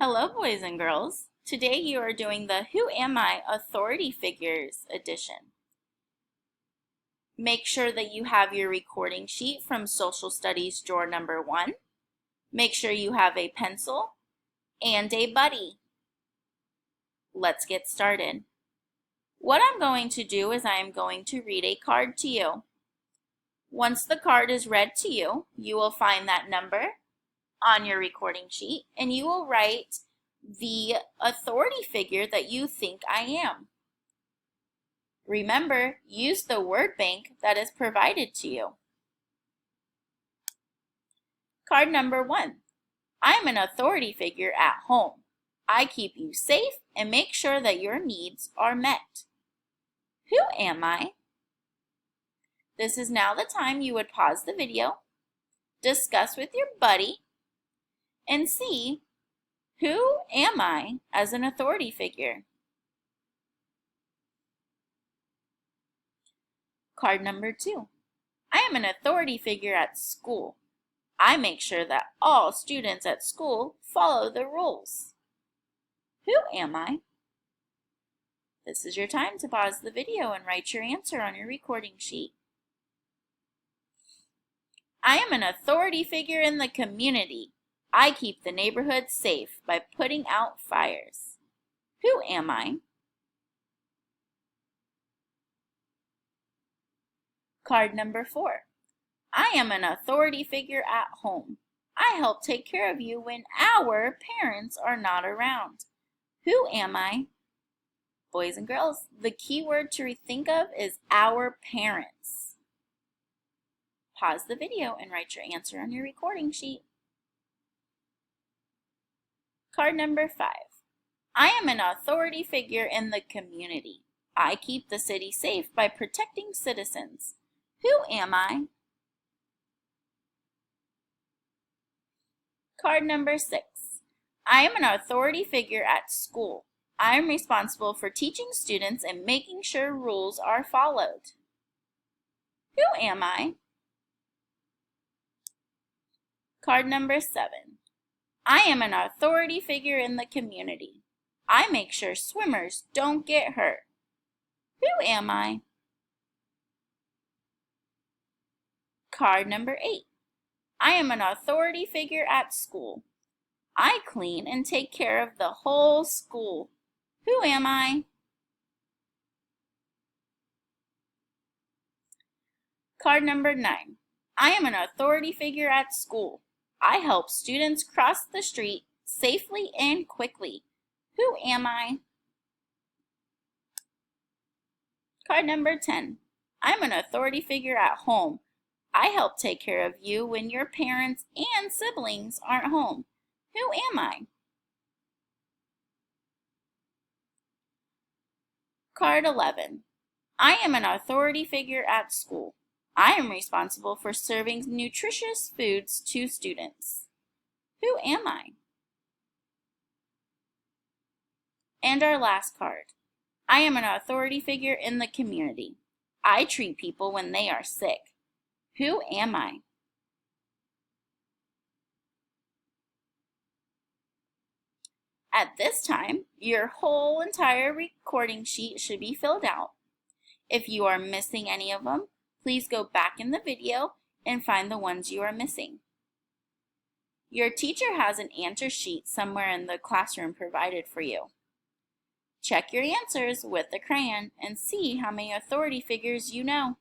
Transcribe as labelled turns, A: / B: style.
A: Hello, boys and girls. Today you are doing the Who Am I Authority Figures edition. Make sure that you have your recording sheet from Social Studies drawer number 1. Make sure you have a pencil and a buddy. Let's get started. What I'm going to do is I am going to read a card to you. Once the card is read to you, you will find that number on your recording sheet and you will write the authority figure that you think I am. Remember, use the word bank that is provided to you. Card number 1. I am an authority figure at home. I keep you safe and make sure that your needs are met. Who am I? This is now the time you would pause the video, discuss with your buddy, and see who am I as an authority figure. Card number 2. I am an authority figure at school. I make sure that all students at school follow the rules. Who am I? This is your time to pause the video and write your answer on your recording sheet. I am an authority figure in the community. I keep the neighborhood safe by putting out fires. Who am I? Card number 4. I am an authority figure at home. I help take care of you when our parents are not around. Who am I? Boys and girls, the key word to think of is our parents. Pause the video and write your answer on your recording sheet. Card number 5. I am an authority figure in the community. I keep the city safe by protecting citizens. Who am I? Card number 6. I am an authority figure at school. I am responsible for teaching students and making sure rules are followed. Who am I? Card number 7. I am an authority figure in the community. I make sure swimmers don't get hurt. Who am I? Card number 8. I am an authority figure at school. I clean and take care of the whole school. Who am I? Card number 9. I am an authority figure at school. I help students cross the street safely and quickly. Who am I? Card number 10. I'm an authority figure at home. I help take care of you when your parents and siblings aren't home. Who am I? Card 11. I am an authority figure at school. I am responsible for serving nutritious foods to students. Who am I? And our last card. I am an authority figure in the community. I treat people when they are sick. Who am I? At this time, your whole entire recording sheet should be filled out. If you are missing any of them, please go back in the video and find the ones you are missing. Your teacher has an answer sheet somewhere in the classroom provided for you. Check your answers with the crayon and see how many authority figures you know.